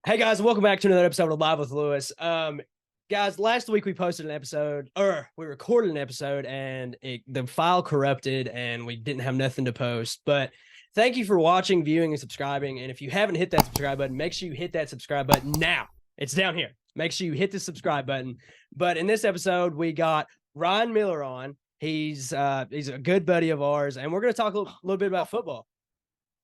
Hey guys, welcome back to another episode of Live with Lewis. Guys, last week we posted an episode, or we recorded an episode, and the file corrupted, and we didn't have nothing to post. But thank you for watching, viewing, and subscribing. And if you haven't hit that subscribe button, make sure you hit that subscribe button now. It's down here. Make sure you hit the subscribe button. But in this episode, we got Ryan Miller on. He's a good buddy of ours, and we're going to talk a little bit about football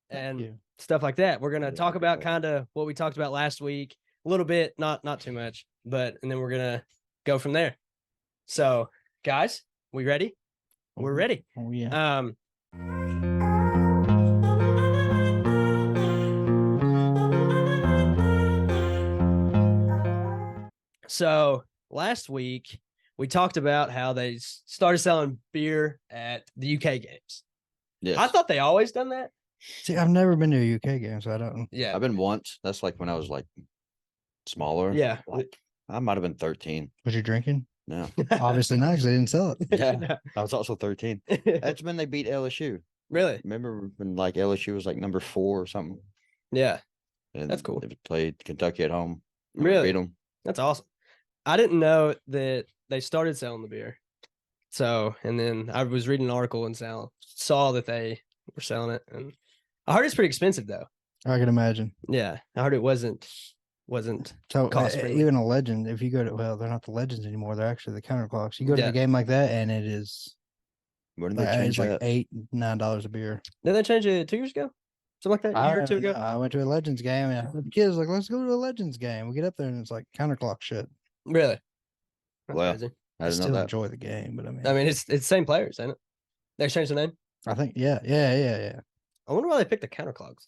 and stuff like that. We're going to talk about kind of what we talked about last week, a little bit, not too much, and then we're going to go from there. So, guys, we ready? We're ready. Oh, yeah. So last week we talked about how they started selling beer at the UK games. Yes. I thought they always done that. See, I've never been to a UK game, so I don't. Yeah, I've been once. That's like when I was like smaller. Yeah. Like, I might have been 13. Was you drinking? No. Obviously not, because they didn't sell it. Yeah. I was also 13. That's when they beat LSU. Really? Remember when like LSU was like number 4 or something? Yeah, And That's cool. They played Kentucky at home. and Really? Beat them. That's awesome. I didn't know that they started selling the beer. So, and then I was reading an article and saw that they were selling it, and I heard it's pretty expensive though. I can imagine. Yeah, I heard it wasn't. So Cost-free. even a legend, if you go to, well, they're not the legends anymore. They're actually the counterclocks. You go to Yeah. a game like that, and it is When did they it's change like that? $8-9 a beer. Did they change it 2 years ago? Something like that, a year or two ago? I went to a Legends game, and the kids like, let's go to a Legends game. We get up there, and it's like counterclock shit. Really? That's Well, crazy. I I didn't know still that. enjoy the game, but I mean, it's the same players, ain't it? They changed the name. I think, yeah. I wonder why they picked the counterclogs.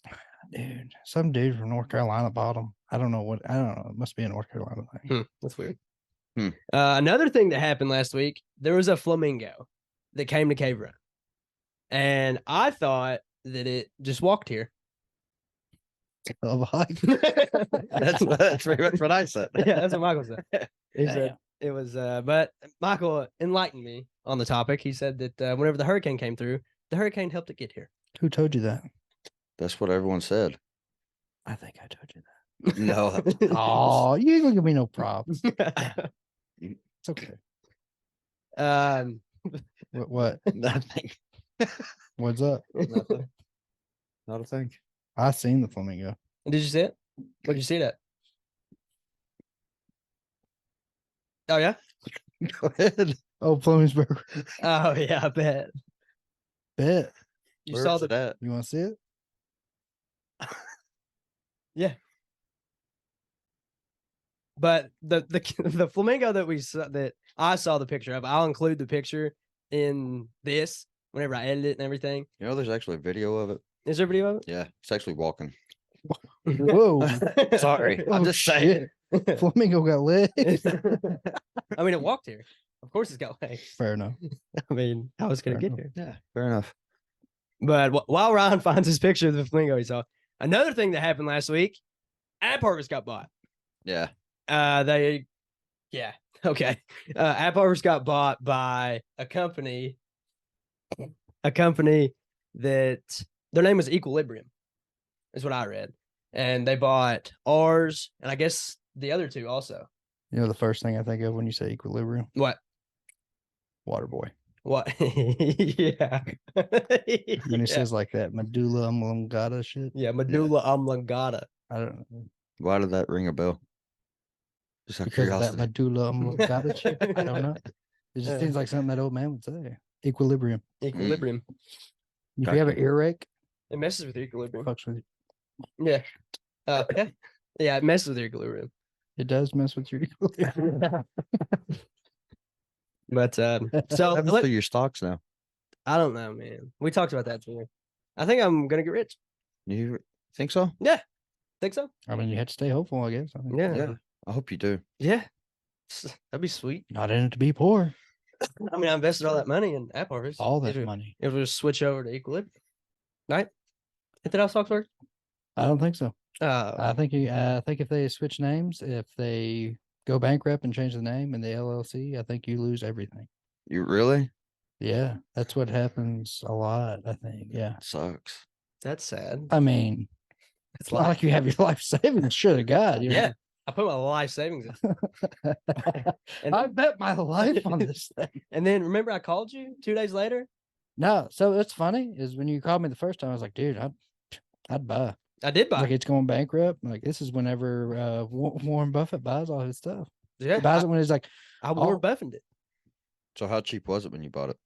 Dude, some dude from North Carolina bought them. I don't know. It must be a North Carolina thing. That's weird. Hmm. Another thing that happened last week, there was a flamingo that came to Cave Run, and I thought that it just walked here. Of a hike. That's pretty much what I said. Yeah, that's what Michael said. He Damn. said it was, but Michael enlightened me on the topic. He said that whenever the hurricane came through, the hurricane helped it get here. Who told you that? That's what everyone said. I think I told you that. No. Oh, you ain't gonna give me no props. It's okay. What? Nothing. What's up? Nothing. Not a thing. I seen the flamingo. Did you see it? Where'd you see that? Oh yeah. Go ahead. Oh, Flemingsburg. Oh yeah, I bet. Bet. You Where saw is the it at? You want to see it? But the flamingo that I saw the picture of, I'll include the picture in this whenever I edit it and everything. You know, there's actually a video of it. Is there a video of Yeah, it's actually walking. Whoa. it? Sorry, I'm Oh, just saying. shit. Flamingo got legs. I mean, it walked here. Of course, it's got legs. Fair enough. I mean, how was it gonna Fair get enough. here? Yeah, fair enough. But while Ryan finds his picture of the flamingo he saw, another thing that happened last week, App Harvest got bought. Yeah. Okay. App Harvest got bought by a company that their name was Equilibrium, is what I read. And they bought ours, and I guess the other two also. You know the first thing I think of when you say equilibrium? What? Waterboy. What? Yeah. When he says like that medulla oblongata shit. yeah, medulla oblongata. I don't know. Why did that ring a bell? Just out of Because of that curiosity. medulla oblongata shit. I don't know. It just seems like something that old man would say. Equilibrium. Equilibrium. If you have an earache, It messes with your equilibrium. fucks with you. Yeah. Yeah. Yeah, it messes with your equilibrium. It does mess with your equilibrium. But so What happens to your stocks now? I don't know, man. We talked about that too. I think I'm gonna get rich. You think so? Think so? I mean, you have to stay hopeful, I guess. I think. Yeah. Yeah. I hope you do. Yeah. That'd be sweet. Not in it to be poor. I mean, I invested all that money in App Harvest. All that It'll- money. It will just switch over to Equilibrium. Right? Isn't that how stocks work? I don't think so. I Uh, think if they switch names, if they go bankrupt and change the name in the LLC, I think you lose everything. You really? Yeah, that's what happens a lot, I think. Yeah. Sucks. that's sad. I mean, It's not like you have your life savings. Sure to God. You know? Yeah. I put my life savings in. And, I bet my life on this thing. and then remember I called you 2 days later? No, so what's funny is when you called me the first time, I was like, dude, I'd buy. I did buy. Like it's going bankrupt. Like this is whenever Warren Buffett buys all his stuff. Yeah. He buys it when he's like, I Warren Buffett it. So how cheap was it when you bought it?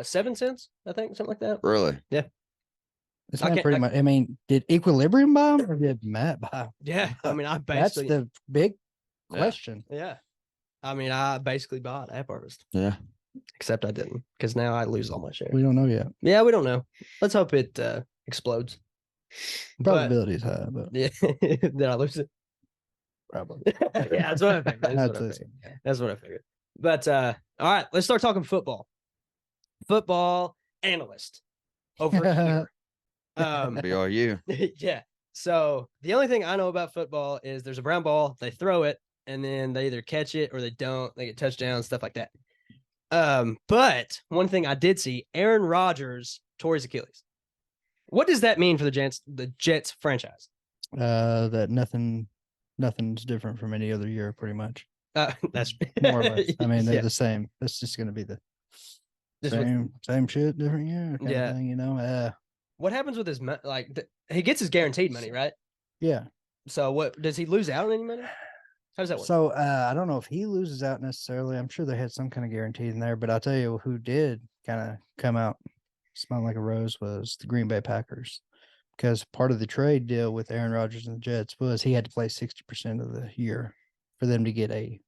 7 cents, I think, something like that. Really? it's I not can't- pretty I- much. I mean, did Equilibrium buy them or did Matt buy them? Yeah. I mean, I That's basically the big Yeah. question. yeah. I mean, I basically bought App Harvest, Yeah. except I didn't because now I lose all my shares. We don't know yet. Yeah, we don't know. Let's hope it explodes. But Probability is high, but yeah, did I lose it? probably. Yeah, that's what I figured. That's I'd what I say figured. so. That's what I figured. But all right, let's start talking football. Football analyst over here. BRU. Yeah. So the only thing I know about football is there's a brown ball, they throw it, and then they either catch it or they don't. They get touchdowns, stuff like that. But one thing I did see, Aaron Rodgers tore his Achilles. What does that mean for the Jets franchise? That nothing's different from any other year, pretty much. That's More or less. I mean, they're yeah. the same. It's just gonna be the Just with- same shit, different year kind Yeah. of thing, you know. What happens with his he gets his guaranteed money, right? Yeah. So what does he lose out on any money? How does that work? So I don't know if he loses out necessarily. I'm sure they had some kind of guarantee in there, but I'll tell you who did kind of come out smelling like a rose was the Green Bay Packers. Because part of the trade deal with Aaron Rodgers and the Jets was he had to play 60% of the year for them to get a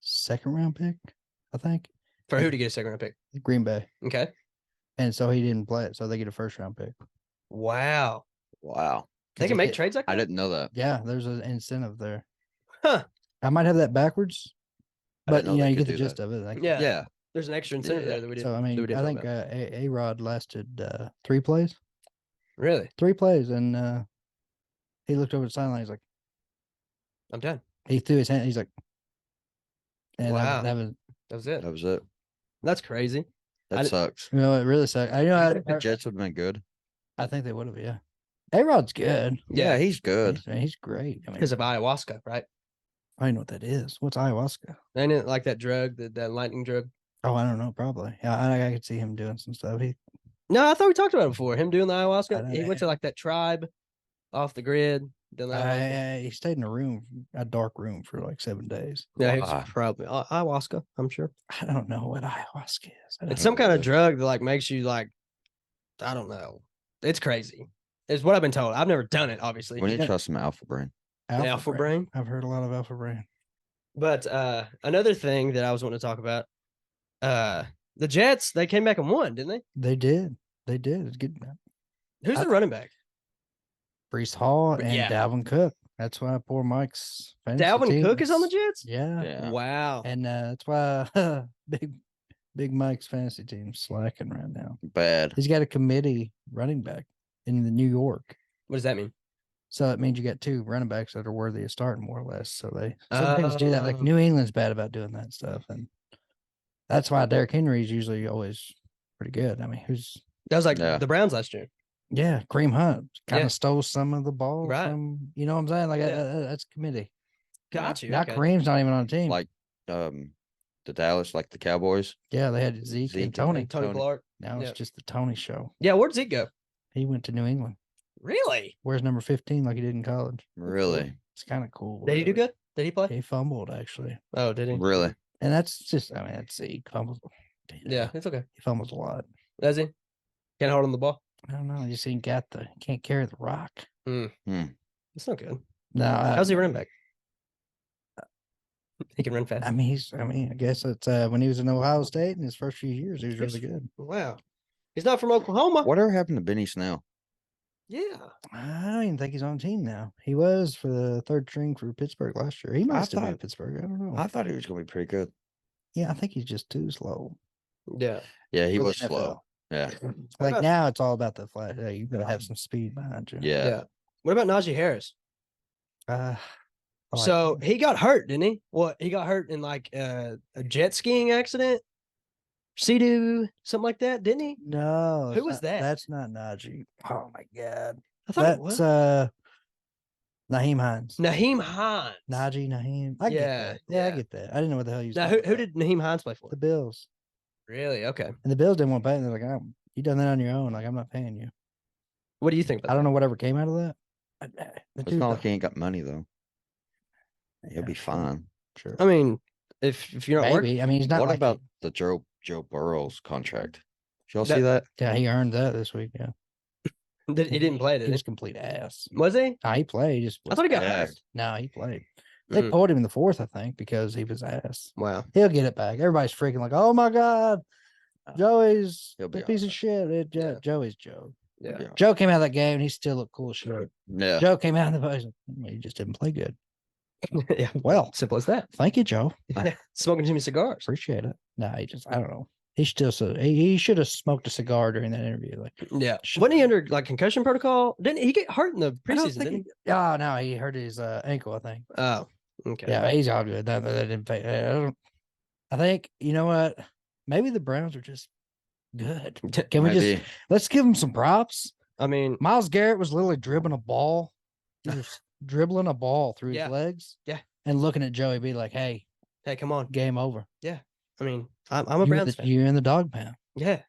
second round pick, I think. For who to get a second round pick? Green Bay. Okay. And so he didn't play it, so they get a first round pick. Wow. Wow. They can make trades like that? I didn't know that. Yeah, there's an incentive there. Huh. I might have that backwards, I but didn't know you know, they you could get the do gist that. of it. Like, Yeah. Yeah. There's an extra incentive Yeah. there that we didn't. So I that we mean, didn't I know think about. A Rod lasted 3 plays. Really, 3 plays, and he looked over the sideline. He's like, I'm done. he threw his hand. He's like, and Wow. that was, That was it. That was it. That's crazy. That I- sucks. you know, it really sucked. The Jets would have been good. I think they would have. Yeah, A Rod's good. Yeah, he's good. He's great. I mean, Because of ayahuasca, right? I don't know what that is. What's ayahuasca? Ain't it like that drug, that lightning drug? Oh, I don't know. Probably. Yeah, I could see him doing some stuff. No, I thought we talked about it before. Him doing the I ayahuasca. don't He know. went to like that tribe off the grid. Doing the ayahuasca. He stayed in a dark room for like 7 days. Yeah, he was Wow. probably ayahuasca. I'm sure I don't know what ayahuasca is. I don't it's know some kind what of it is. drug that like makes you like, I don't know. It's crazy. Is what I've been told. I've never done it, obviously. We need to Yeah. try some Alpha Brain. Alpha brain. I've heard a lot of alpha brain. But another thing that I was wanting to talk about, the Jets, they came back and won, didn't they? They did. They did. It's good. Who's I- the running back? Brees Hall and Yeah. Dalvin Cook. That's why poor Mike's fantasy Dalvin Cook team is on the Jets? Yeah. Yeah. Wow. And that's why big Mike's fantasy team's slacking right now. Bad. He's got a committee running back in the New York. What does that mean? So it means you got 2 running backs that are worthy of starting more or less. So they sometimes do that. Like Oh. New England's bad about doing that stuff. And that's why Derrick Henry is usually always pretty good. I mean, That was like Yeah. the Browns last year. Kareem Hunt kind Yeah. of stole some of the ball Right. from, you know what I'm saying? Like Yeah. that's committee. Got you. Now Okay. Kareem's not even on the team. Like the Dallas, like the Cowboys. Yeah, they had Zeke Zeke and Tony. And Tony Tony. Clark. Now yeah. it's just the Tony show. Yeah, where'd Zeke go? He went to New England. Really? Where's number 15 like he did in college? Really? It's kind of cool. Did he do whatever. good? Did he play? He fumbled actually. Oh, did he? Really? And that's just, I mean, that's Zeke fumbles. Yeah, it's okay. He fumbles a lot. Does he? Can't hold on the ball. I don't know. Just he can't carry the rock. It's not good. No, How's he running back? He can run fast. I guess it's when he was in Ohio State in his first few years, he was really Yes. good. Wow. He's not from Oklahoma. Whatever happened to Benny Snell? Yeah. I don't even think he's on the team now. He was for the 3rd string for Pittsburgh last year. He might still be thought- at Pittsburgh. I don't know. I thought he was going to be pretty good. Yeah, I think he's just too slow. Yeah. Yeah, he For the was slow. NFL. Yeah. Like about- now, it's all about the flash. You gotta have some speed behind you. Yeah. Yeah. What about Najee Harris? I like So him. he got hurt, didn't he? What? He got hurt in like a jet skiing accident? Sea-Doo, something like that, didn't he? No, Who it's was not- that? That's not Najee. Oh my god. I thought it was That's Naheem Hines. Naheem Hines. Najee Naheem. I get Yeah, that. Yeah, I yeah. get that. I didn't know what the hell you was Now, talking who about. did Naheem Hines play for? The Bills? Really? Okay. And the Bills didn't want to pay. And they're like, oh, you done that on your own. Like, I'm not paying you. What do you think? I don't know whatever came out of that. The It's dude, not like he ain't got money though. He'll yeah, be fine. Sure. I mean, if you're not working, Maybe. I mean, he's not What like about the Joe Burrow's contract? Did y'all That- see that? yeah, he earned that this week. Yeah. he didn't play, He did was he? complete ass. Was he? Nah, he played. He just I thought he got Yeah. hurt. No, he played. They Mm. pulled him in the fourth, I think, because he was ass. Wow. He'll get it back. Everybody's freaking like, oh my God, Joey's He'll be a piece of alright. shit. Yeah. Joey's Joe. He'll be Yeah. all Joe came out of that game and he still looked cool as shit. right. Yeah. Joe came out of the post. He just didn't play good. Yeah. Well, Simple as that. thank you, Joe. Smoking too many cigars. Appreciate it. No, I don't know. He should have smoked a cigar during that interview. Like, Yeah. Should- Wasn't he under like concussion protocol? Didn't he get hurt in the I don't preseason? think Didn't he? oh no, he hurt his ankle, I think. Oh, okay. Yeah, he's all good. That didn't pay. I think you know what? Maybe the Browns are just good. Can we Maybe. just let's give them some props? I mean, Miles Garrett was literally dribbling a ball. He was dribbling a ball through Yeah. his legs. Yeah. And looking at Joey, be like, "Hey, hey, come on. game over. I mean, I'm a Browns fan. You're in the dog pound." Yeah.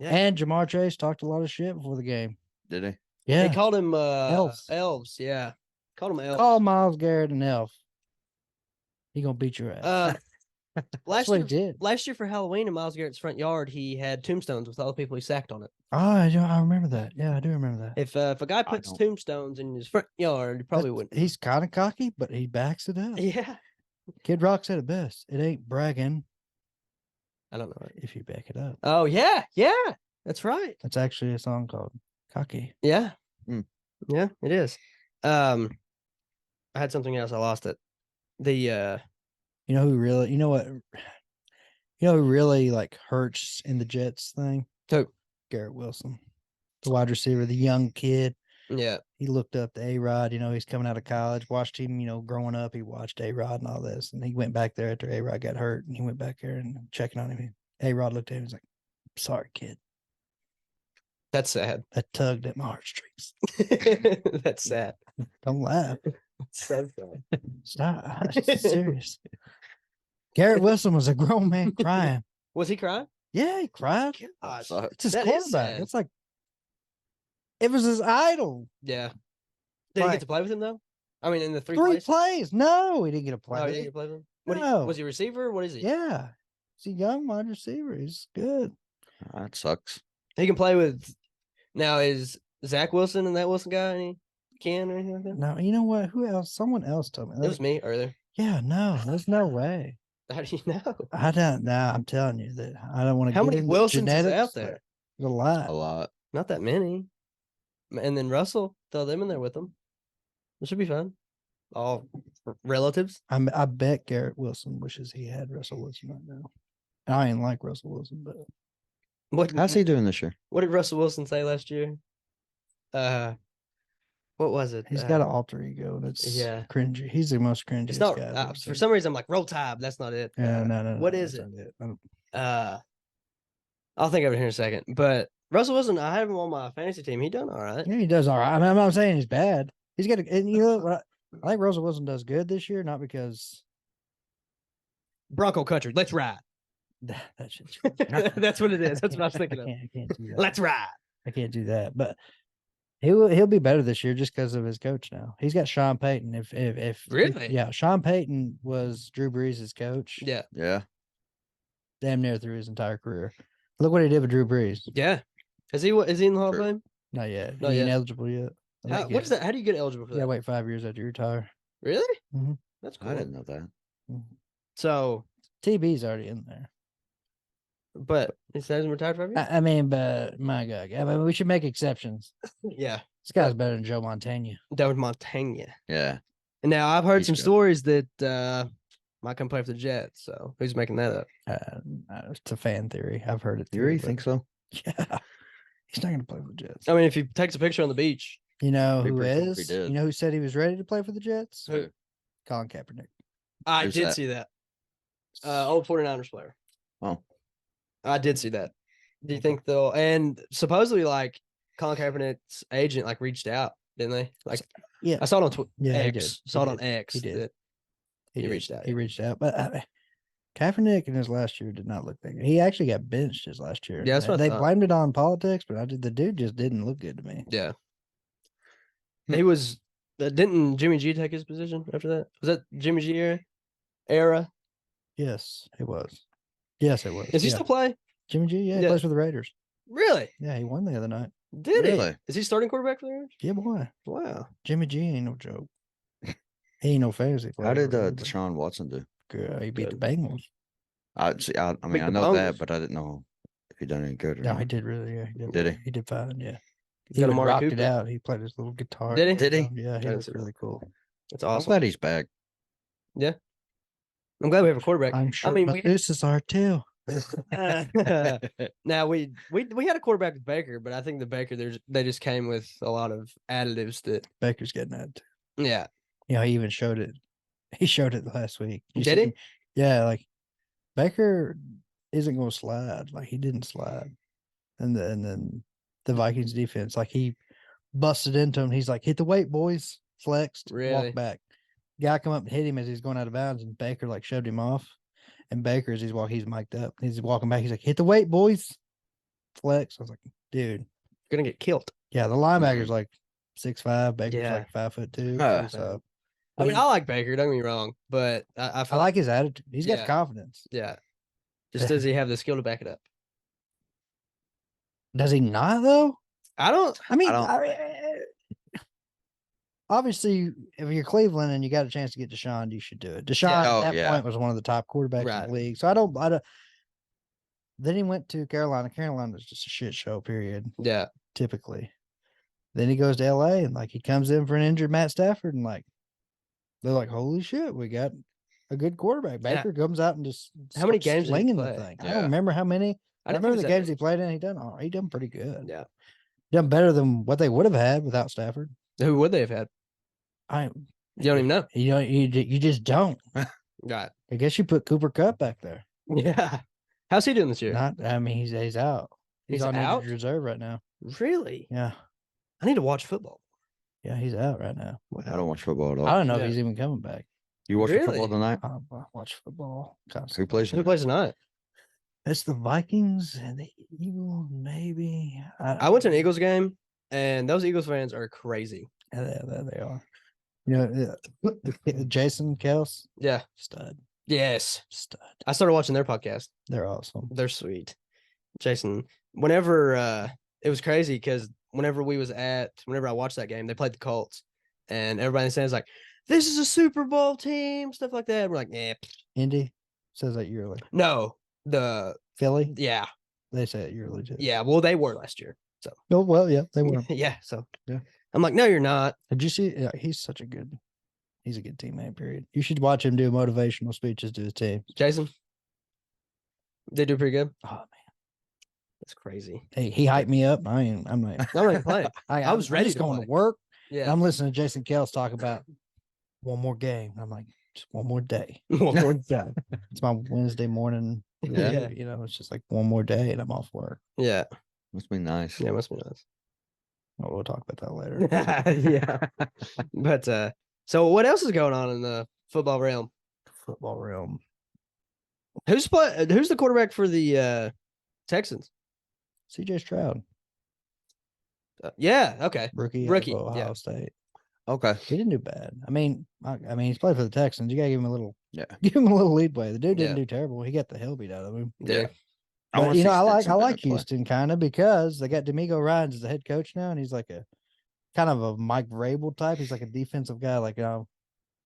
Yeah. And Jamar Chase talked a lot of shit before the game. Did he? Yeah, They called him Elves. Elves. Yeah. Called him elves. call Miles Garrett an elf. He gonna beat your ass. Last That's what he year, did. last year for Halloween in Miles Garrett's front yard, he had tombstones with all the people he sacked on it. Oh, I remember that. Yeah, I do remember that. If a guy puts don't. tombstones in his front yard, he probably wouldn't. He's kind of cocky, but he backs it up. Yeah. Kid Rock said it best. It ain't bragging I don't know. if you back it up. Oh yeah, yeah. That's right. That's actually a song called Cocky. Yeah. Hmm. Yeah, it is. I had something else. I lost it. The You know who really? You know what? You know who really like hurts in the Jets thing? Who? Garrett Wilson, the wide receiver, the young kid. yeah. He looked up to A-Rod. You know, he's coming out of college. Watched him. You know, growing up, he watched A-Rod and all this, and he went back there after A-Rod got hurt, and he went back there and checking on him. A-Rod looked at him. He's like, "Sorry, kid. That's sad. That tugged at my heartstrings. That's sad. Don't laugh. So sad. Stop. It's serious." Garrett Wilson was a grown man crying. Was he crying? Yeah, he cried. Gosh. Sucks. It's his That is quarterback. sad. It's like it was his idol. Yeah. Did he Like- get to play with him though? I mean, in the three Three plays? plays. No, he didn't get a play. Oh, he with didn't it. get to play with him. What No. was he a receiver? What is he? Yeah. He's a young wide receiver. He's good. That sucks. He can play with. Now is Zach Wilson and that Wilson guy any can or anything like that? No, you know what? Who else? Someone else told me. It was me earlier. Yeah, no, there's no way. How do you know? I don't know. I'm telling you that I don't want to. How many Wilsons is out there? There's a lot. A lot. Not that many. And then Russell, throw them in there with them. It should be fun. All relatives. I bet Garrett Wilson wishes he had Russell Wilson right now. I ain't like Russell Wilson, but What? How's he doing this year? What did Russell Wilson say last year? What was it? he's got an alter ego, and it's yeah. cringy. He's the most cringy It's not. guy. I've ever For seen. some reason, I'm like Roll Tide. That's not it. Yeah, no. What that's is it? not I don't- I'll think of it here in a second. But Russell Wilson, I have him on my fantasy team. He done all right. Yeah, he does all right. I mean, I'm not saying he's bad. He's got, and you know what? I think Russell Wilson does good this year, not because Bronco country. Let's ride. that shit. That's what it is. That's what I was thinking of. I can't do that. Let's ride. I can't do that. But he'll be better this year just because of his coach now. He's got Sean Payton. If Really? yeah, Sean Payton was Drew Brees' coach. Yeah. Yeah. Damn near through his entire career. Look what he did with Drew Brees. Yeah. Is he in the Hall of True. Fame? Not yet. Not he ain't yet. eligible yet. I How, think what is that? How do you get eligible for You gotta that? wait 5 years after you retire. Really? Mhm. That's cool. I didn't know that. So, TB's already in there. but he says he's retired 5 years? I mean, but my God, I mean, we should make exceptions. Yeah. This guy's better than Joe Montana. That was Montana. Yeah. And now I've heard He's some good. stories that might come play for the Jets. So who's making that up? It's a fan theory. I've heard it. You really but- think so? Yeah. He's not going to play for the Jets. I mean, if he takes a picture on the beach. You know Be who pretty cool if he is? did. You know who said he was ready to play for the Jets? Who? Colin Kaepernick. I Who's did that? see that. Old 49ers player. Oh. I did see that. Do you think they'll? And supposedly, like Colin Kaepernick's agent like reached out, didn't they? Like, Yeah, I saw it on yeah, he X. did. Saw it He on did. X. He did. that He reached out, He yeah. reached out, but Kaepernick in his last year did not look that good. He actually got benched his last year. Yeah, that's what I They thought. blamed it on politics, but the dude just didn't look good to me. Yeah. He was. Didn't Jimmy G take his position after that? Was that Jimmy G era? Yes, it was. Yes, it was. Does he Yeah. still play? Jimmy G? Yeah, he Yeah. plays for the Raiders. Really? Yeah, he won the other night. Did he? Really? Is he starting quarterback for the Raiders? Yeah, boy. Wow. Jimmy G ain't no joke. He ain't no fantasy player. How did really, but Deshaun Watson do? good. He beat the Good. Bengals. I see. I mean, Beat I the know that, Bengals. but I didn't know if he done any good or No, not. he did really. Yeah, he did. Did well. he? He did fine. Yeah. He's He got even Amari rocked it Cooper. out. He played his little guitar. Did he? Did he? Yeah, he didn't looked see that. really cool. That's I'm awesome. glad he's back. I'm glad we have a quarterback. I'm sure. mean, but we- this is our too. Now we had a quarterback with Baker, but I think the Baker they just came with a lot of additives that Baker's getting that. Too. yeah. You know, he even showed it. He showed it last week. You Did see he? him? Yeah, like Baker isn't going to slide. Like he didn't slide, and then the Vikings defense, like he busted into him. He's like, hit the weight, boys. Flexed, Really? walked back. Guy come up and hit him as he's going out of bounds, and Baker like shoved him off. And Baker, as he's mic'd up. He's walking back. He's like, hit the weight, boys. Flex. I was like, dude. Gonna get killed. Yeah, the linebacker's like 6'5". Baker's Yeah. like 5'2". Huh. So I mean, I like Baker. Don't get me wrong, but I I feel like his attitude. He's Yeah. got confidence. yeah. Just does he have the skill to back it up? Does he not though? I don't. I mean, don't- obviously, if you're Cleveland and you got a chance to get Deshaun, you should do it. Deshaun Oh, at that yeah. point was one of the top quarterbacks in Right. the league. So I don't. Then he went to Carolina. Carolina was just a shit show. Period. Yeah. Typically. Then he goes to LA and like he comes in for an injured Matt Stafford and like they're like, holy shit, we got a good quarterback. Yeah. Baker comes out and just How many starts games did he slinging the play? thing. I Yeah. don't remember how many. I didn't remember think the it was games he played in. He done pretty good. Yeah. Done better than what they would have had without Stafford. Who would they have had? You You don't even know. you just don't. Right. I guess you put Cooper Kupp back there. Yeah. How's he doing this year? Not. I mean, he's out. He's He's on out? injured reserve right now. Really? Yeah, I need to watch football. yeah, he's out right now. I don't watch football at all. I don't know Yeah. if he's even coming back. You watch Really? football tonight? I watch football. Who Constantly. plays? Who plays tonight? It's the Vikings and the Eagles, maybe. I went to an Eagles game, and those Eagles fans are crazy. Yeah, they are. You know, Jason Kels, Yeah. stud. Yes. Stud. I started watching their podcast. They're awesome. They're sweet. Jason, whenever it was crazy because whenever I watched that game, they played the Colts, and everybody says like, "This is a Super Bowl team," stuff like that. We're like, "Yeah, Indy says that yearly. no." Philly, Yeah, they say it yearly too. yeah. Well, they were last year. Oh well, yeah, they were. Yeah. So Yeah. I'm like, no, you're not. Did you see? Yeah, he's a good teammate. Period. You should watch him do motivational speeches to his team. Jason. They do pretty good. Oh man, That's crazy. hey, he hyped me up. I'm not. I'm not gonna play. I was I'm ready just to going play. to work. Yeah. And I'm listening to Jason Kels talk about one more game. I'm like, just one more day. One more time. It's my Wednesday morning. Yeah. review, you know, it's just like one more day and I'm off work. Yeah. Must be nice. Yeah. Must be nice. Well, we'll talk about that later. Yeah. But so what else is going on in the football realm? Football realm. Who's the quarterback for the Texans? CJ Stroud, Yeah, okay. rookie Rookie, of Ohio yeah. State. Okay. He didn't do bad. I mean, he's played for the Texans. You gotta give him a little, Yeah. give him a little leadway. The dude didn't Yeah. do terrible. He got the hell beat out of him. Yeah. wanna But, you see know, I Stetson like Bennett play. Houston kind of because they got D'Amico Ryans as the head coach now, and he's like a kind of a Mike Vrabel type. He's like a defensive guy. Like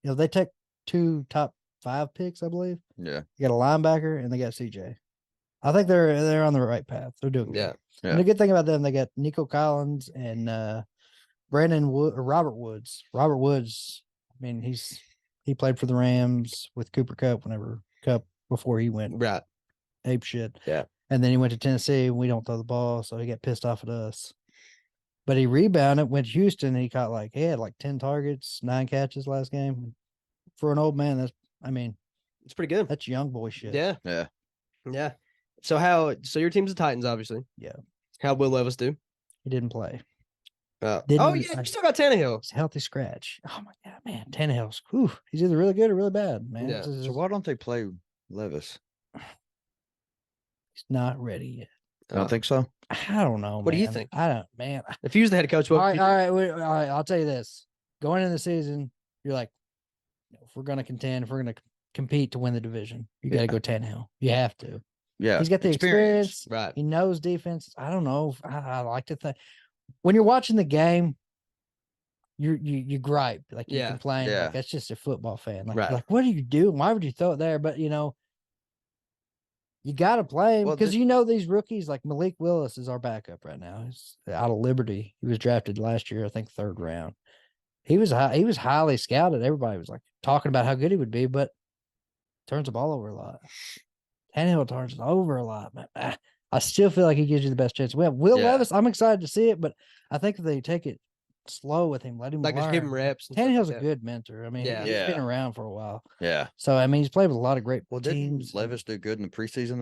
they take 2 top 5 picks, I believe. Yeah. You got a linebacker and they got CJ. I think they're on the right path. They're doing good. Yeah. Yeah. And the good thing about them, they got Nico Collins and Robert Woods. Robert Woods, I mean, he played for the Rams with Cooper Kupp before he went Right. ape shit. Yeah. And then he went to Tennessee and we don't throw the ball, so he got pissed off at us. But he rebounded, went to Houston, and he had like 10 targets, 9 catches last game. For an old man, It's pretty good. that's young boy shit. Yeah. Yeah. Yeah. So your team's the Titans, obviously. Yeah. How'd Will Levis do? He didn't play. Oh Didn't- yeah, you still got Tannehill. It's a healthy scratch. Oh my god, man, Tannehill's. Whew, he's either really good or really bad, man. Yeah. He's So why don't they play Levis? not ready yet. I don't think so. I don't know. What do you man. think? I don't, man. If you was the head coach, All what right, would all you right, all right. I'll tell you this: going into the season, you're like, if we're gonna contend, if we're gonna compete to win the division, you got to go Tannehill. You have to. Yeah, He's got the experience. Right. He knows defense. I don't know. I like to think when you're watching the game, you gripe, like you Yeah. complain, Yeah. like that's just a football fan. Like, Right. like what are you doing? Why would you throw it there? But you got to play him Well, because these rookies like Malik Willis is our backup right now. He's out of Liberty. He was drafted last year, I think 3rd round. He was highly scouted. Everybody was like talking about how good he would be, but turns the ball over a lot. Tannehill turns it over a lot, man. I still feel like he gives you the best chance. We have Will Yeah. Levis. I'm excited to see it, but I think if they take it slow with him, let him like just give him learn. reps? and stuff Tannehill's like a that? good mentor. I mean, Yeah. he's been Yeah. around for a while. Yeah. So, I mean, he's played with a lot of great Well, teams. didn't Levis do good in the preseason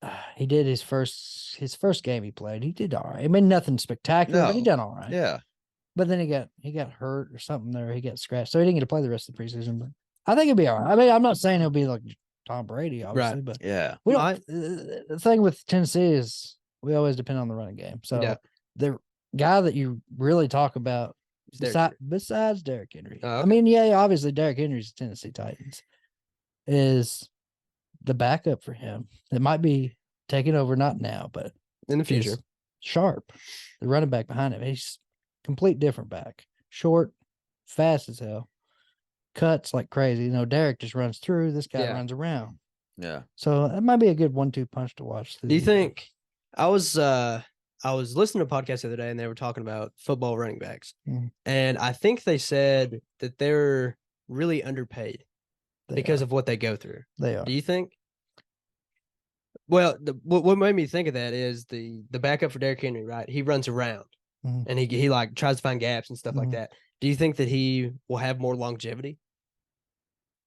though? He did his first game he played. He did all right. I mean, nothing spectacular, but he No. done all right. Yeah. But then he got hurt or something there. He got scratched. So he didn't get to play the rest of the preseason. But I think he'll be all right. I mean, I'm not saying he'll be like Tom Brady, obviously, but Yeah. we don't. The thing with Tennessee is we always depend on the running game. So Yeah. the guy that you really talk about Derrick besides Derrick Henry, Oh, I okay. mean, yeah, obviously Derrick Henry's the Tennessee Titans is the backup for him. It might be taking over, not now, but in the future. is Sharp, the running back behind him. He's complete different back. Short, fast as hell, cuts like crazy. Derek just runs through. This guy Yeah. runs around. Yeah. So that might be a good 1-2 punch to watch. Do you think I was listening to a podcast the other day and they were talking about football running backs, Mhm. and I think they said that they're really underpaid because of what they go through. they are? Do you think? Well, what made me think of that is the backup for Derrick Henry, right? He runs around Mhm. and he like tries to find gaps and stuff like Mhm. that. Do you think that he will have more longevity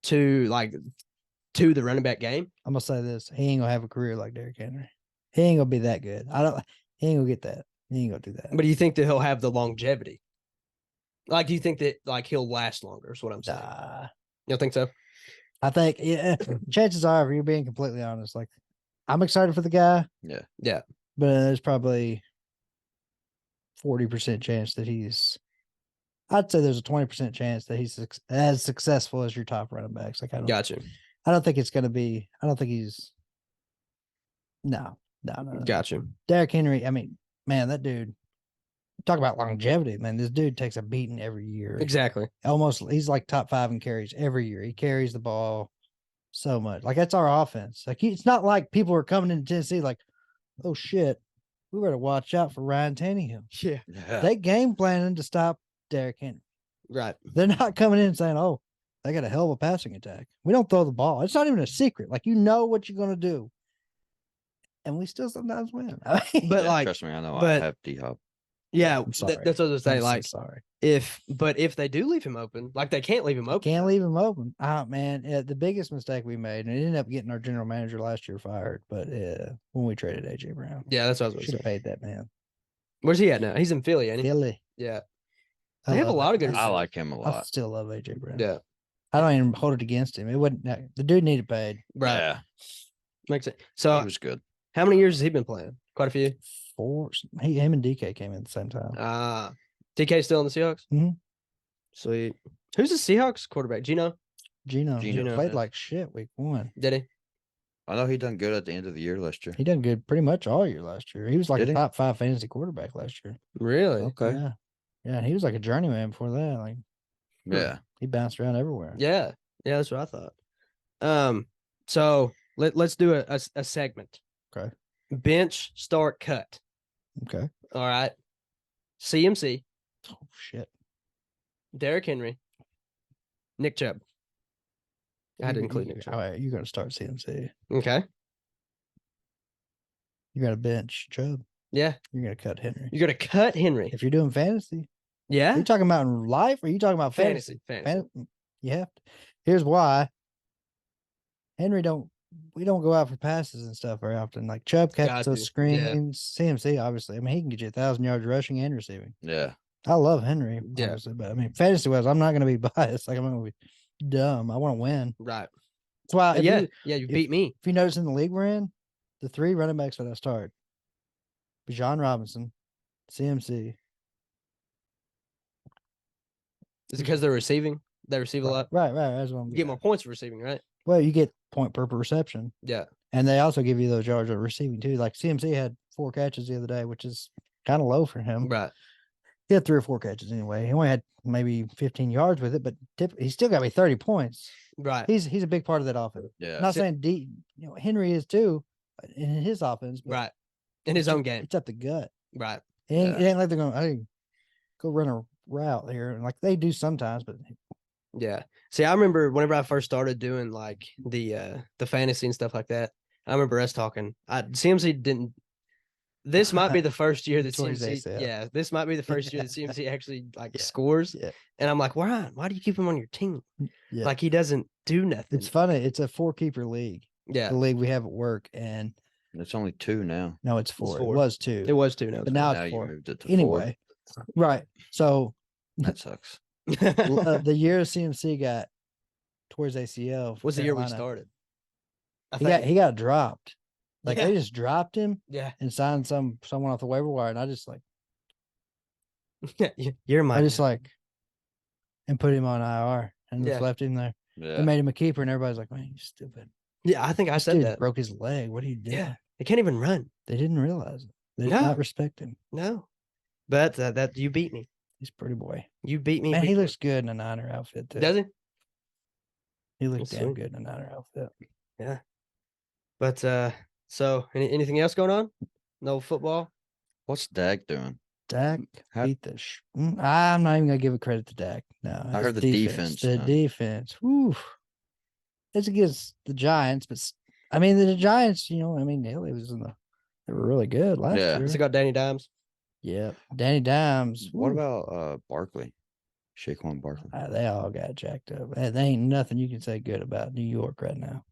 to the running back game? I'm gonna say this: he ain't gonna have a career like Derrick Henry. He ain't gonna be that good. He ain't gonna get that. He ain't gonna do that. But do you think that he'll have the longevity? Like, do you think that he'll last longer? Is what I'm saying. Nah. You don't think so? I think chances are, if you're being completely honest, like I'm excited for the guy, Yeah. Yeah. but there's probably 40% chance that I'd say there's a 20% chance that he's as successful as your top running backs. Like I Gotcha. don't think it's gonna be. I don't think he's. No. Gotcha. Derrick Henry. I mean, man, that dude. Talk about longevity, man. This dude takes a beating every year. Exactly. He's like top 5 in carries every year. He carries the ball so much. Like that's our offense. Like it's not like people are coming into Tennessee like, oh shit, we better watch out for Ryan Tannehill. Yeah. Yeah. They game planning to stop Derrick Henry. Right. They're not coming in and saying, oh, they got a hell of a passing attack. We don't throw the ball. It's not even a secret. Like you know what you're gonna do, and we still sometimes win. I mean, But Yeah, like, trust me, I know. I but- have D-Hop. yeah, I'm sorry. that's what I was I'm saying. so Like, sorry. if they do leave him open, like they can't leave him open. Can't leave him open. Man, the biggest mistake we made, and it ended up getting our general manager last year fired. But when we traded AJ Brown, Yeah, that's what I was going should to have say. paid that man. Where's he at now? He's in Philly, ain't he? Philly. Yeah. I They have a love lot it. of good I receivers. like him a I lot. still love AJ Brown. Yeah. I don't even hold it against him. It wasn't the dude needed paid. Right. Yeah. Makes sense. He So, was good. how many years has he been playing? Quite a few. 4. Him and DK came in at the same time. DK still in the Seahawks? Mhm. Sweet. Who's the Seahawks quarterback? Gino? Gino Gino, played yeah. like shit week 1. Did he? I know he done good at the end of the year last year. He done good pretty much all year last year. He was like Did a he? top 5 fantasy quarterback last year. Really? Okay. Yeah. Yeah. He was like a journeyman before that. Like Yeah. he bounced around everywhere. Yeah. Yeah, that's what I thought. So let's do a segment. Okay. Bench, start, cut. Okay. All right. CMC, Oh shit. Derrick Henry, Nick Chubb. I had to include Nick Chubb. All right, you're gonna start CMC. Okay. You're gonna bench Chubb. Yeah. You're gonna cut Henry. You're gonna cut Henry. If you're doing fantasy, are Yeah. you talking about in life or are you talking about fantasy? Fantasy. You have to. Here's why. Henry don't we don't go out for passes and stuff very often. Like Chubb catches Got those to, screens. CMC, obviously. I mean, he can get you 1,000 yards rushing and receiving. Yeah. I love Henry, Yeah. obviously, but I mean, fantasy wise, I'm not going to be biased. Like, I'm going to be dumb. I want to win. Right. That's why, You beat me. if you notice in the league we're in, the 3 running backs that I start, Bijan Robinson, CMC. Is it because they're receiving? They receive a lot. Right. That's what I'm You get getting more at. points for receiving, right? Well, you get point per reception. Yeah. And they also give you those yards of receiving too. Like CMC had 4 catches the other day, which is kind of low for him. Right. He had 3 or 4 catches anyway. He only had maybe 15 yards with it, but he still got me 30 points. Right. He's a big part of that offense. Yeah. Not saying Henry is too in his offense, but Right. In his own game. it's up the gut. Right. It ain't like they're going, hey, go run a route here. Like they do sometimes, but Yeah. See, I remember whenever I first started doing like the fantasy and stuff like that, I remember us talking. CMC didn't. This might be the first year that Towards CMC. ACL. Yeah, this might be the first year that CMC actually like Yeah. scores. Yeah. And I'm like, why do you keep him on your team? Yeah. Like he doesn't do nothing. It's funny. It's a 4-keeper league. Yeah. The league we have at work, and It's only 2 now. no, it's 4. It 4. was 2. It was 2 now. But now Now it's you 4. moved it to Anyway, right. So 4. That sucks. the year CMC got towards ACL for was the year we Carolina, started. I He think. got dropped. Like Yeah. they just dropped him Yeah. and signed someone off the waiver wire, and I just like You're mine. and put him on IR and just Yeah. left him there. Yeah. They made him a keeper, and everybody's like, "Man, you stupid." Yeah, I think I said Dude that. broke his leg. What are you doing? Yeah. They can't even run. They didn't realize it. They did No. not respect him. No. But that you beat me. He's a pretty boy. You beat me. Man, he big- looks good in a Niner outfit too. Does he? He looks That's damn sweet. good in a Niner outfit. But so anything else going on? No football? What's Dak doing? Dak How- beat the. I'm not even gonna give it credit to Dak. No, I heard his the defense, The man. defense. Whew. It's against the Giants, but I mean the Giants. They were really good last Yeah. year. Has it got Danny Dimes? Yeah, Danny Dimes. What whew, about Barkley? Shaquan Barkley. they all got jacked up. There ain't nothing you can say good about New York right now.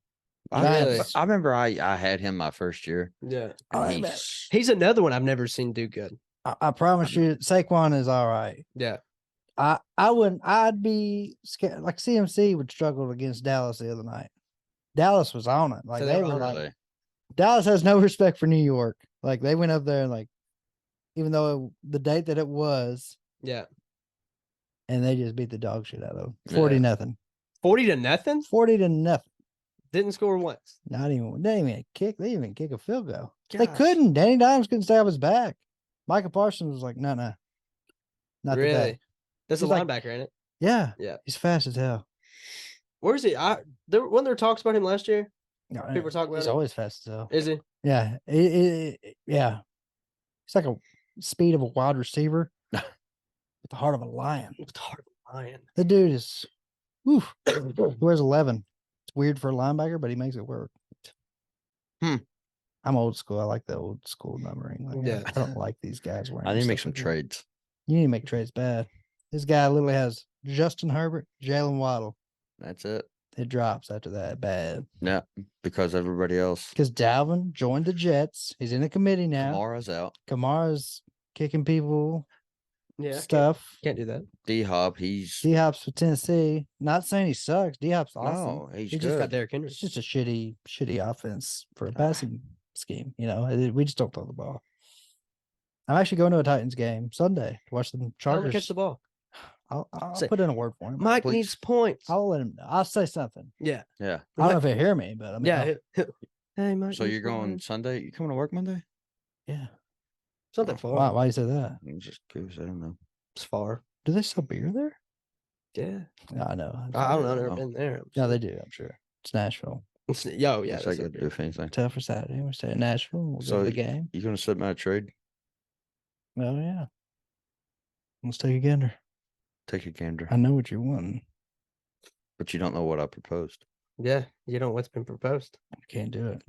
Giants. I remember I had him my first year. Yeah. and man. He's another one I've never seen do good. I promise you, Saquon is all right. Yeah. I'd be scared. Like CMC would struggle against Dallas the other night. Dallas was on it. Like So they they were were like, Really? Dallas has no respect for New York. Like they went up there and like, even though the date that it was, Yeah. and they just beat the dog shit out of them. 40-0. 40-0? 40-0. Didn't score once. They didn't even kick. They didn't even kick a field goal. They Gosh. couldn't. Danny Dimes couldn't stay off his back. Micah Parsons was like, no, not Really? today. That's a He's like- linebacker, ain't it? Yeah, Yeah. he's fast as hell. Where's he? Wasn't there talks about him last year? No, People were talking about he's him. always fast as hell. Is he? Yeah, yeah. He's like a speed of a wide receiver with the heart of a lion. With the heart of a lion. The dude is, oof. He wears 11. It's weird for a linebacker, but he makes it work. I'm old school. I like the old school numbering. Like, Yeah. I don't like these guys wearing. I need to make stuff some like that. trades. You need to make trades bad. This guy literally has Justin Herbert, Jalen Waddle. That's it. It drops after that bad Yeah, because everybody else. because Dalvin joined the Jets. He's in a committee now. Kamara's out. Kamara's kicking people Yeah. stuff. Can't do that. D Hop, he's D Hop's for Tennessee. Not saying he sucks. D Hop's awesome. no, he's He good. just Got Derrick Henry. It's just a shitty offense for a passing scheme. We just don't throw the ball. I'm actually going to a Titans game Sunday to watch the Tell him to Chargers. catch the ball. I'll Say- put in a word for him. Mike please. needs points. I'll let him know. I'll say something. Yeah. Yeah. I don't know if he'll hear me, but I mean, Yeah. Hey, Mike. So needs you're going points. Sunday? You coming to work Monday? yeah. Something far. Why you say that? I'm just curious. I don't know. It's far. Do they sell beer there? Yeah. No, I know. I don't know. I've never Oh. been there. No, they do. I'm sure. It's Nashville. Yo, yeah. It's that's like it. to do if anything. Tough for Saturday. We'll stay at Nashville. We'll go So to the game. You gonna slip my trade? Oh yeah. Let's take a gander. Take a gander. I know what you want. But you don't know what I proposed. Yeah. You know what's been proposed. I can't do it.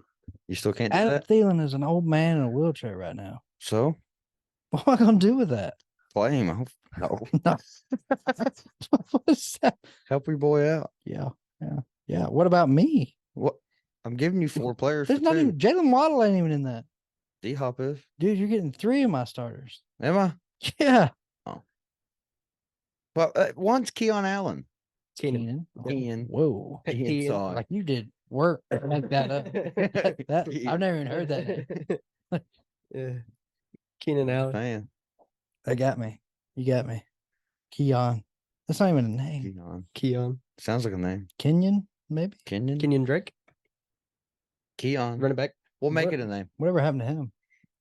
You still can't do Adam that? Thielen is an old man in a wheelchair right now. So What am I gonna do with that? play him. No. No. What is that? Help your boy out. Yeah. What about me? What I'm giving you 4 players There's for not 2. even Jalen Waddle ain't even in that. D-Hop is. Dude, you're getting 3 of my starters. Am I? Yeah. But one's Keon Allen. Keenan. Keenan. Whoa. Keenan saw it. Like you did work to make that up. That I've never even heard that name. Yeah. Keenan Allen. Fan. They got me. You got me. Keon. That's not even a name. Keon. Keon. Sounds like a name. Kenyon, maybe? Kenyon. Kenyon Drake. Keon. Running back. We'll make What- it a name. Whatever happened to him?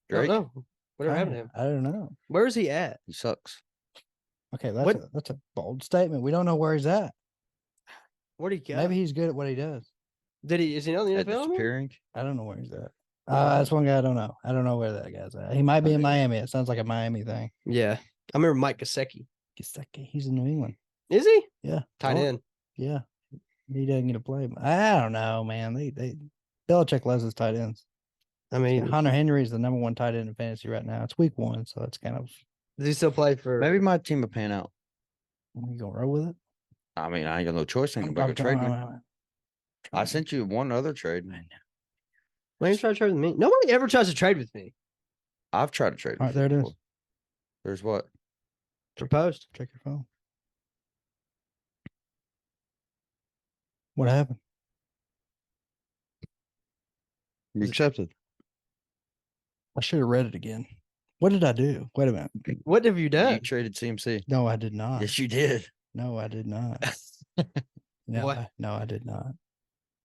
Drake. No. Whatever happened to him? I don't know. Where is he at? He sucks. Okay, What- that's a bold statement. We don't know where he's at. Where'd he go? Maybe he's good at what he does. Is he not in the At NFL? anymore? disappearing. I don't know where he's at. That's one guy I don't know. I don't know where that guy's at. He might be in Miami. It sounds like a Miami thing. Yeah. I remember Mike Gesicki. He's in New England. Is he? Yeah. Tight Oh. end. Yeah. He doesn't get to play. I don't know, man. Belichick loves his tight ends. I mean, Hunter Henry is the number 1 tight end in fantasy right now. It's week 1, so it's kind of does he still play for? Maybe my team will pan out. you gonna roll with it. I mean, I ain't got no choice. Ain't nobody gonna trade me. I sent you one other trade. Why you try to trade with me? Nobody ever tries to trade with me. I've tried to trade. All right, with there it you is. before. There's what? Proposed. Check your phone. What happened? You accepted. I should have read it again. What did I do? Wait a minute. What have you You done? traded CMC. No, I did not. Yes, you did. No, I did not. No, What? no, I did not.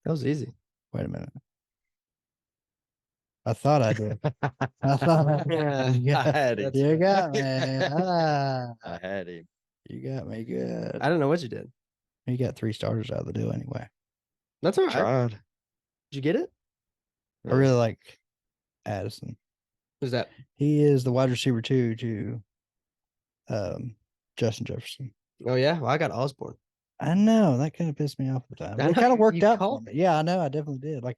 That was easy. Wait a minute. I thought I did. I thought you I got, had it. you got me. Ah, I had him. you got me good. I don't know what you did. You got 3 starters out of the deal anyway. That's all right. Tried. Did you get it? I really like Addison. Who's that? He is the wide receiver 2 to Justin Jefferson. Oh yeah. Well, I got Osborne. I know that kind of pissed me off at the time. I It know, kind of worked you out for called me. Yeah, I know. I definitely did. Like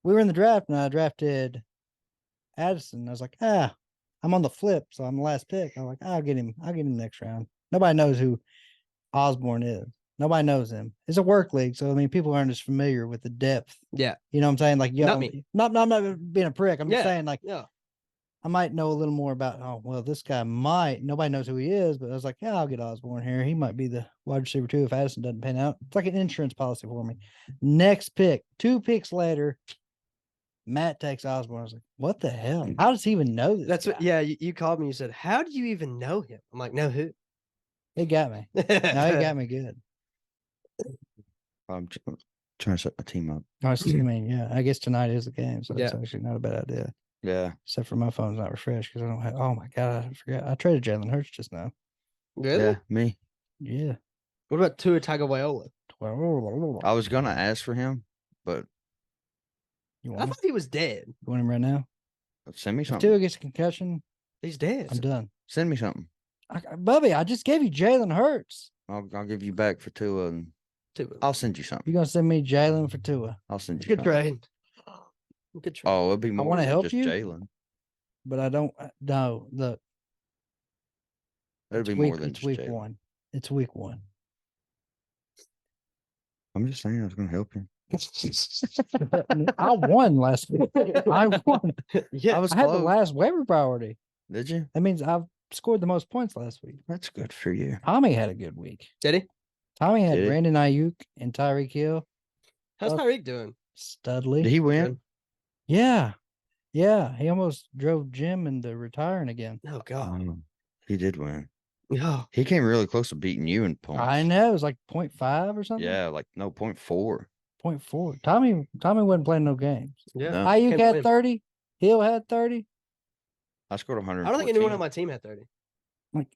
we were in the draft and I drafted Addison. I was like, I'm on the flip, so I'm the last pick. I'm like, I'll get him next round. Nobody knows who Osborne is. Nobody knows him. It's a work league, so I mean, people aren't as familiar with the depth. Yeah. You know what I'm saying? Like, Not me. not being a prick. I'm just Yeah. saying, like, Yeah. I might know a little more about. Oh, well, this guy might. Nobody knows who he is, but I was like, yeah, I'll get Osborne here. He might be the wide receiver 2 if Addison doesn't pan out. It's like an insurance policy for me. Next pick, 2 picks later, Matt takes Osborne. I was like, what the hell? How does he even know this? That's what. guy? Yeah. You called me. You said, "How do you even know him?" I'm like, "No, who?" He got me. No, he got me good. I'm trying to set my team up. I mean, yeah, I guess tonight is the game, so it's Yeah. actually not a bad idea. Yeah. Except for my phone's not refreshed because I don't have. Oh my god, I forgot. I traded Jalen Hurts just now. Really? Yeah. Me. Yeah. What about Tua Tagovailoa? I was gonna ask for him, but You I want him? thought he was dead. You want him right now? send me If something. Tua gets a concussion, He's dead. I'm done. Send me something. Bubby, I just gave you Jalen Hurts. I'll give you back for Tua, and Tua. I'll send you something. You're gonna send me Jalen for Tua, I'll send you. Good something. trade. Good trade. Oh, it'll be more. wanna than help just you. Jalen. but I don't. No, look, It'll it's be week, more than it's just week Jalen. 1. It's week 1. I'm just saying I was gonna help you. I won last week. I won. Yeah. I was I had the close. last waiver priority. Did you? That means I've scored the most points last week. That's good for you. Tommy had a good week. Did he? Tommy had Did he? Brandon Ayuk and Tyreek Hill, How's Oh. Tyreek doing? Studley. Did he win? Good. Yeah. Yeah. He almost drove Jim into retiring again. Oh God. He did win. Oh, He came really close to beating you in points. I know. It was like 0.5 or something. Yeah, like no 0.4. 0.4. Tommy wasn't playing no games. yeah. No. Ayuk Can't had blame him. 30. Hill had 30. I scored 100. I don't think anyone on my team had 30. Like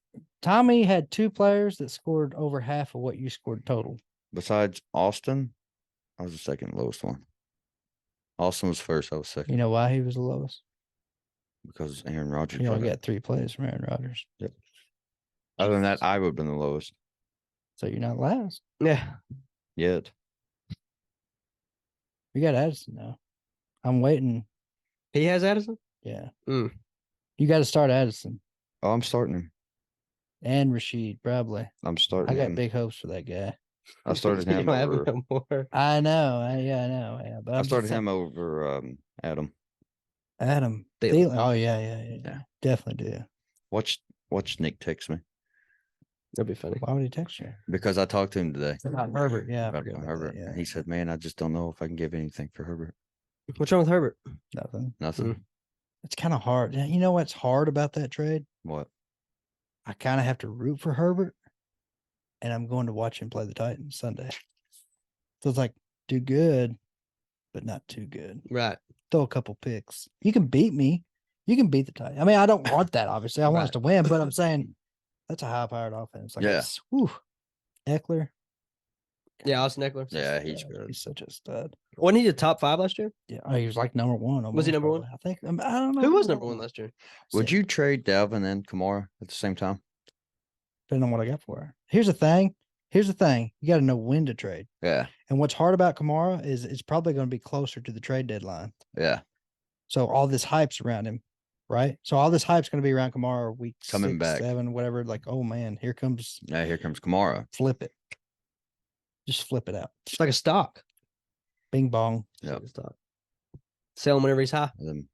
Tommy had 2 players that scored over half of what you scored total. Besides Austin, I was the second lowest one. Austin was first. I was second You know why he was the lowest? because Aaron Rodgers. He only got got 3 plays from Aaron Rodgers. Other than that, I would have been the lowest So you're not last. Yeah. yet. We got Addison now. I'm waiting. He has Addison? Yeah. Mm. You got to start Addison Oh, I'm starting him. and Rashid, probably. I'm starting I got him. big hopes for that guy. I started You him don't have over. no more. I know. Yeah, I know. Yeah, but I I'm started just him over Adam. Adam Thielen. Thielen. Oh yeah, Yeah. definitely do. Watch Nick text me That'd be funny. Why would he text you? because I talked to him today About Herbert. Yeah, I about forgot about Herbert, that. Yeah, and he said, "Man, I just don't know if I can give anything for Herbert. What's wrong with Herbert? nothing. Nothing. It's kind of hard. You know what's hard about that trade? What? I kind of have to root for Herbert, and I'm going to watch him play the Titans Sunday. So it's like do good, but not too good. Right. Throw a couple picks. You can beat me. You can beat the Titans. I mean, I don't want that. Obviously, I want us Right. to win, but I'm saying that's a high-powered offense. Like, Yeah. Eckler. Yeah, Austin Eckler. Yeah, he's stud. good. He's such a stud. Wasn't he the top 5 last year? Yeah, he was like number one. Was he almost, number one? probably. I think. I don't know. Who was number 1 last year? Would you trade Dalvin and Kamara at the same time? Depending on what I got for her. Here's the thing. You got to know when to trade. Yeah, And what's hard about Kamara is it's probably going to be closer to the trade deadline. yeah. So all this hype's around him, right? So all this hype's going to be around Kamara week Coming 6, back. 7, whatever. Like, oh man, here comes. Yeah, here comes Kamara. Flip it. Just flip it out. It's like a stock. Bing bong. It's Yep. like a stock. Sell him whenever he's high.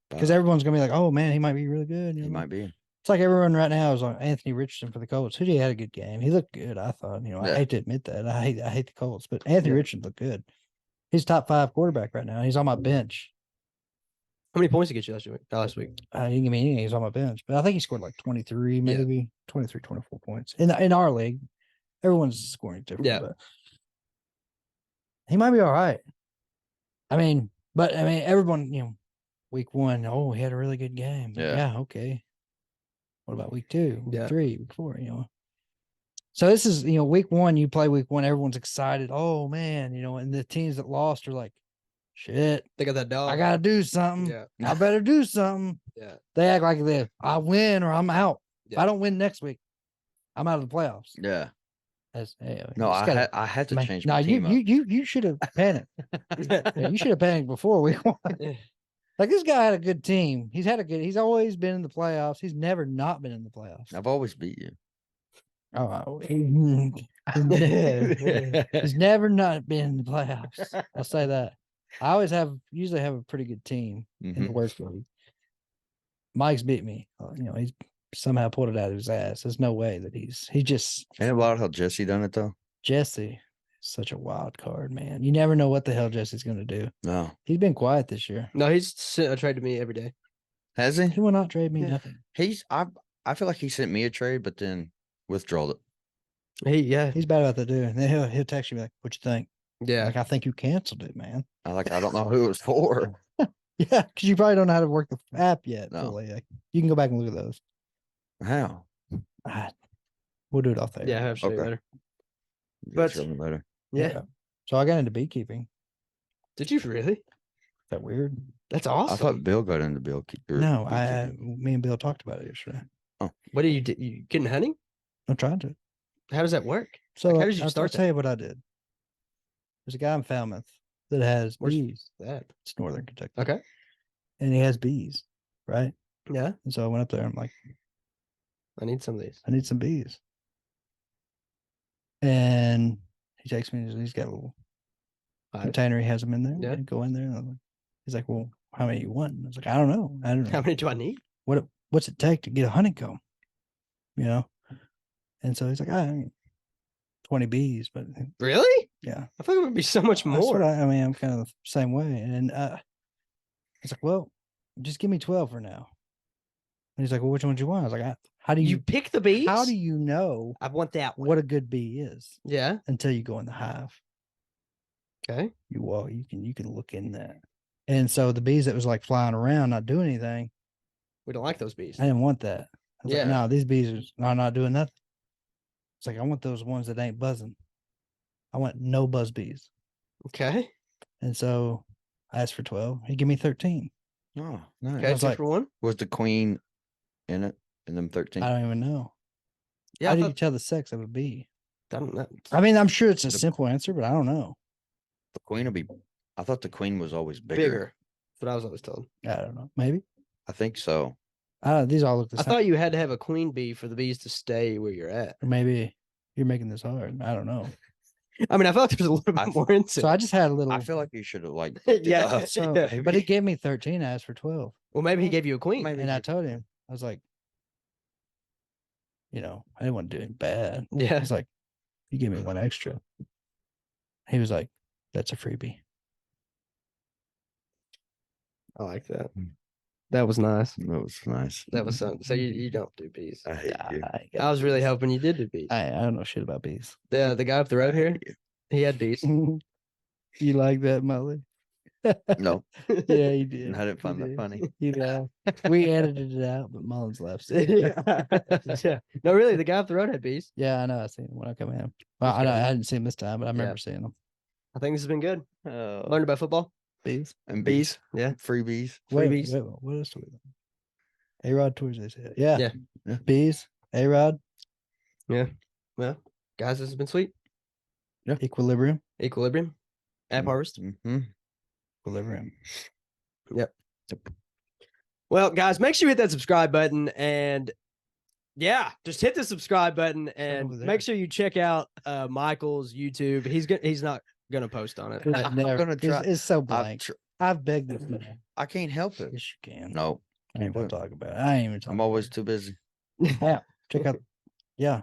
Because everyone's going to be like, oh man, he might be really good. You he know? might be. It's like everyone right now is on Anthony Richardson for the Colts. He had a good game. He looked good, I thought. You know, I Yeah. hate to admit that. I hate the Colts, but Anthony Richardson looked good. He's top 5 quarterback right now. He's on my bench. How many points did he get you last week? He didn't give me anything. He's on my bench, but I think he scored like 23, Yeah. maybe 23, 24 points in our league. Everyone's scoring different. Yeah. But he might be all right. But everyone, week 1, oh, he had a really good game. Yeah. Okay. What about week 2, week Yeah. 3, week 4? So this is, week 1. You play week 1. Everyone's excited. Oh man, and the teams that lost are like, shit. They got that dog. I gotta do something. Yeah. I better do something. Yeah. They act like I win or I'm out. If Yeah. I don't win next week, I'm out of the playoffs. Yeah. No, I had to change No, my team up. you should have panicked. Yeah, you should have panicked before week 1. Yeah. Like this guy had a good team. He's always been in the playoffs. He's never not been in the playoffs. I've always beat you. Oh, he's never not been in the playoffs. I'll say that. I usually have a pretty good team in the Mhm. worst league. Mike's beat me. He's somehow pulled it out of his ass. There's no way that he just Ain't it wild how Jesse done it though? Jesse. Such a wild card, man. You never know what the hell Jesse's gonna do. No. He's been quiet this year. No, he's sent a trade to me every day. Has he? He will not trade me Yeah. nothing. I feel like he sent me a trade, but then withdrawed it. Yeah. He's bad about that, dude. And then he'll text you like, "What you think?" Yeah. Like, I think you canceled it, man. I don't know who it was for. Yeah, because you probably don't know how to work the app yet. No. Fully. Like, you can go back and look at those. How? We'll do it off there. Yeah, I have to show you Okay. later. You But- gotta show me later. Yeah. So I got into beekeeping. Did you really? Is that weird? That's I awesome. thought Bill got into No, beekeeping. me and Bill talked about it yesterday. What do you do? You getting hunting? I tried to. How does that work? So Like, how did you I'll start tell you what I did. There's a guy in Falmouth that has Where's bees. that? It's northern Kentucky. Okay. And he has bees, right? Yeah. And so I went up there. I'm like, I need some of these. I need some bees. And he takes me. He's got a little Hive. container. He has them in there. Yeah. I go in there. And I'm like, he's like, well, how many you want? And I was like, I don't know. How many do I need? What's it take to get a honeycomb? And so he's like, 20 bees, but Really? yeah. I thought it would be so much That's what more. I'm kind of the same way. And he's like, well, just give me 12 for now. And he's like, well, which one do you want? I was like, how do You you pick the bees? how do you know I want that one. what a good bee is Yeah. until you go in the hive? Okay. You can look in that. And so the bees that was like flying around, not doing anything, We don't like those bees. I didn't want that. I was Yeah. like, no, these bees are not doing nothing. It's like, I want those ones that ain't buzzing. I want no buzz bees. Okay. And so I asked for 12. He gave me 13. Oh, nice. Okay. was Two like- for one. Was the queen in it? In them 13? I don't even know. Yeah. How I, do you thought, tell the sex of a bee? I don't know. I mean, I'm sure it's a The- simple answer, but I don't know. The queen will be. I thought the queen was always bigger. Bigger. That's what I was always told. I don't know. Maybe. I think so. These all look the I same. thought you had to have a queen bee for the bees to stay where you're at. Or maybe you're making this hard. I don't know. I mean, I felt like there was a little I- bit more into So I just had a little. I feel like you should have like. Yeah. So, Yeah. but he gave me 13. I asked for 12, Well, maybe he gave you a queen. Maybe and I he- told him I was like, I didn't want to do anything bad. I Yeah. was like, you give me one extra. He was like, that's a freebie. I like that. Mm. That was nice. That was nice. That was something. So you don't do bees. I hate you. I was really hoping you did do bees. I don't know shit about bees. The guy up the road here, you. he had bees. You like that, Molly? No, Yeah, he did. I didn't find He that did. funny. You know, we edited it out, but Mullins laughs. Yeah. No, really, the guy up the road had bees. Yeah, I know. I seen him when I come in. Well, I know I hadn't seen him this time, but I remember seeing him. I think this has been good. Oh, Learned about football. Bees. and Bees. Yeah. freebies. Freebies. Wait, what else do we learn? A-Rod tours, they said. Yeah. Yeah. Yeah. Bees, A-Rod, Well, guys, this has been sweet. Equilibrium. Equilibrium. App Harvest. Mm-hmm. Equilibrium. Well, guys, make sure you hit that subscribe button and yeah, just hit the subscribe button and over there. make sure you check out Michael's YouTube. He's not gonna post on it. It's I'm never- gonna try. It's so I've blank. tr- I've begged this man. I can't help it. Yes, you can. No, I ain't gonna talk about it. I ain't even talking. I'm always too busy. Check out. Yeah.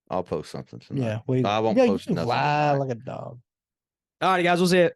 I'll post something tonight. Yeah. Wait. I won't yeah, post you nothing lie tonight. like a dog. All right, guys, we'll see it.